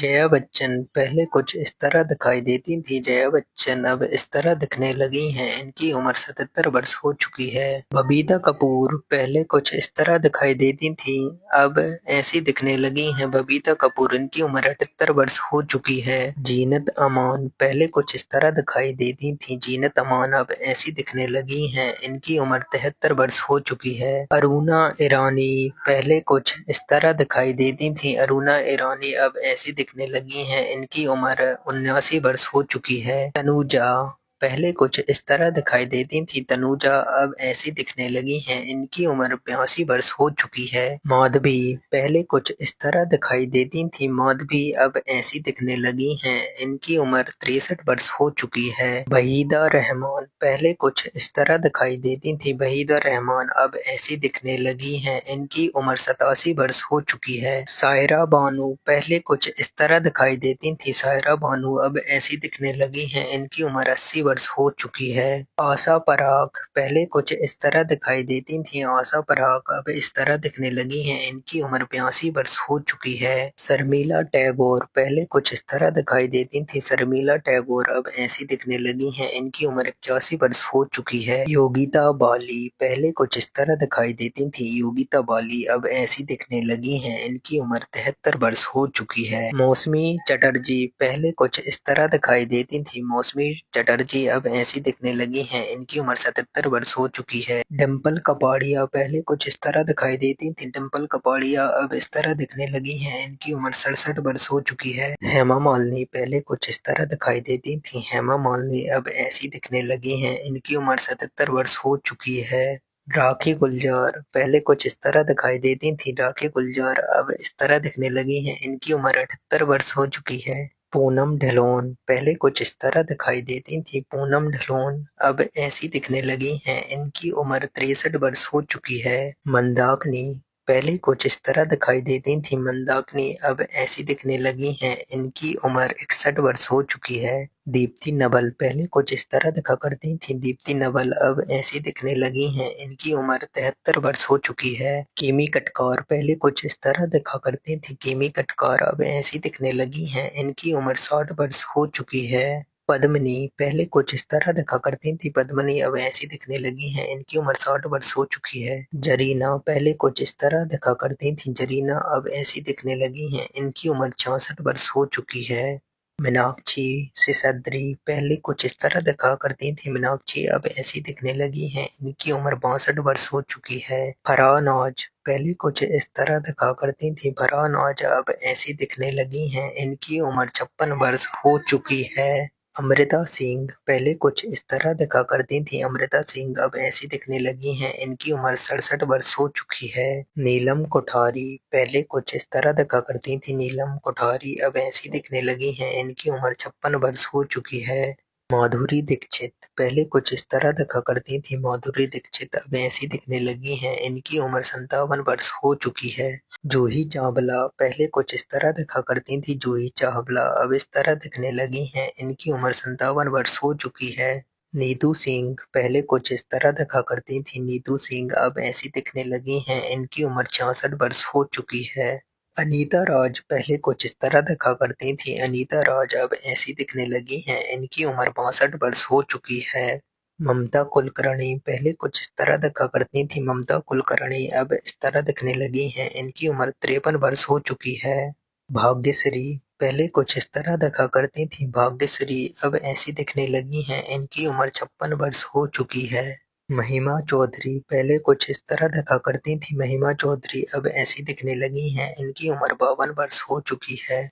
जया बच्चन पहले कुछ इस तरह दिखाई देती थीं। जया बच्चन अब इस तरह दिखने लगी हैं। इनकी उम्र 77 वर्ष हो चुकी है। बबीता कपूर पहले कुछ इस तरह दिखाई देती थीं, अब ऐसी दिखने लगी हैं। बबीता कपूर, इनकी उम्र 78 वर्ष हो चुकी है। जीनत अमान पहले कुछ इस तरह दिखाई देती थीं। जीनत अमान अब ऐसी दिखने लगी हैं। इनकी उम्र 73 वर्ष हो चुकी है। अरुणा ईरानी पहले कुछ इस तरह दिखाई देती थीं। अरुणा ईरानी अब ऐसी दिखने लगी हैं। इनकी उम्र 79 वर्ष हो चुकी है। तनुजा पहले कुछ इस तरह दिखाई देती थी। तनुजा अब ऐसी दिखने लगी हैं। इनकी उम्र 82 वर्ष हो चुकी है। माधवी पहले कुछ इस तरह दिखाई देती थी। माधवी अब ऐसी दिखने लगी हैं। इनकी उम्र 63 वर्ष हो चुकी है। वहीदा रहमान पहले कुछ इस तरह दिखाई देती थी। वहीदा रहमान अब ऐसी दिखने लगी हैं। इनकी उम्र 87 वर्ष हो चुकी है। सायरा बानू पहले कुछ इस तरह दिखाई देती थी। सायरा बानू अब ऐसी दिखने लगी हैं। इनकी उम्र 80 वर्ष हो चुकी है। आशा पराग पहले कुछ इस तरह दिखाई देती थी। आशा पराग अब इस तरह दिखने लगी हैं। इनकी उम्र 82 वर्ष हो चुकी है। शर्मिला टैगोर पहले कुछ इस तरह दिखाई देती थी। शर्मिला टैगोर अब ऐसी दिखने लगी हैं। इनकी उम्र 81 वर्ष हो चुकी है। योगिता बाली पहले कुछ इस तरह दिखाई देती थी। योगिता बाली अब ऐसी दिखने लगी हैं। इनकी उम्र 73 वर्ष हो चुकी है। मौसमी चटर्जी पहले कुछ इस तरह दिखाई देती थी। मौसमी चटर्जी अब ऐसी दिखने लगी हैं। इनकी उम्र 77 वर्ष हो चुकी है। डिम्पल कपाड़िया पहले कुछ इस तरह दिखाई देती थी। डिम्पल कपाड़िया अब इस तरह दिखने लगी हैं। इनकी उम्र 67 वर्ष हो चुकी है। हेमा मालिनी पहले कुछ इस तरह दिखाई देती थी। हेमा मालिनी अब ऐसी दिखने लगी हैं। इनकी उम्र 77 वर्ष हो चुकी है। राखी गुलजार पहले कुछ इस तरह दिखाई देती थी। राखी गुलजार अब इस तरह दिखने लगी हैं। इनकी उम्र 78 वर्ष हो चुकी है। पूनम ढिलोन पहले कुछ इस तरह दिखाई देती थी। पूनम ढिलोन अब ऐसी दिखने लगी हैं। इनकी उम्र 63 वर्ष हो चुकी है। मंदाकिनी पहले कुछ इस तरह दिखाई देती थी। मंदाकिनी अब ऐसी दिखने लगी हैं। इनकी उम्र 61 वर्ष हो चुकी है। दीप्ति नवल पहले कुछ इस तरह दिखा करती थी। दीप्ति नवल अब ऐसी दिखने लगी हैं। इनकी उम्र 73 वर्ष हो चुकी है। किमी कटकार पहले कुछ इस तरह दिखा करती थी। किमी कटकार अब ऐसी दिखने लगी हैं। इनकी उम्र 60 वर्ष हो चुकी है। पद्मिनी पहले कुछ इस तरह दिखा करती थी। पद्मिनी अब ऐसी दिखने लगी हैं। इनकी उम्र 60 वर्ष हो चुकी है। जरीना पहले कुछ इस तरह दिखा करती थी। जरीना अब ऐसी दिखने लगी हैं। इनकी उम्र 66 वर्ष हो चुकी है। मीनाक्षी सिसोदिया पहले कुछ इस तरह दिखा करती थी। मीनाक्षी अब ऐसी दिखने लगी हैं। इनकी उम्र 62 वर्ष हो चुकी है। फराह नाज पहले कुछ इस तरह दिखा करती थी। फराह नाज अब ऐसी दिखने लगी हैं। इनकी उम्र 56 वर्ष हो चुकी है। अमृता सिंह पहले कुछ इस तरह दिखा करती थी। अमृता सिंह अब ऐसी दिखने लगी हैं। इनकी उम्र 67 वर्ष हो चुकी है। नीलम कोठारी पहले कुछ इस तरह दिखा करती थी। नीलम कोठारी अब ऐसी दिखने लगी हैं। इनकी उम्र 56 वर्ष हो चुकी है। माधुरी दीक्षित पहले कुछ इस तरह दिखा करती थी। माधुरी दीक्षित अब ऐसी दिखने लगी हैं। इनकी उम्र 57 वर्ष हो चुकी है। जूही चावला पहले कुछ इस तरह दिखा करती थी। जूही चावला अब इस तरह दिखने लगी हैं। इनकी उम्र 57 वर्ष हो चुकी है। नीतू सिंह पहले कुछ इस तरह दिखा करती थी। नीतू सिंह अब ऐसी दिखने लगी हैं। इनकी उम्र 66 वर्ष हो चुकी है। अनीता राज पहले कुछ इस तरह दिखा करती थी। अनीता राज अब ऐसी दिखने लगी हैं। इनकी उम्र 62 वर्ष हो चुकी है। ममता कुलकर्णी पहले कुछ इस तरह दिखा करती थी। ममता कुलकर्णी अब इस तरह दिखने लगी हैं। इनकी उम्र 53 वर्ष हो चुकी है। भाग्यश्री पहले कुछ इस तरह दिखा करती थी। भाग्यश्री अब ऐसी दिखने लगी हैं। इनकी उम्र 56 वर्ष हो चुकी है। महिमा चौधरी पहले कुछ इस तरह दिखा करती थी। महिमा चौधरी अब ऐसी दिखने लगी हैं। इनकी उम्र 52 वर्ष हो चुकी है।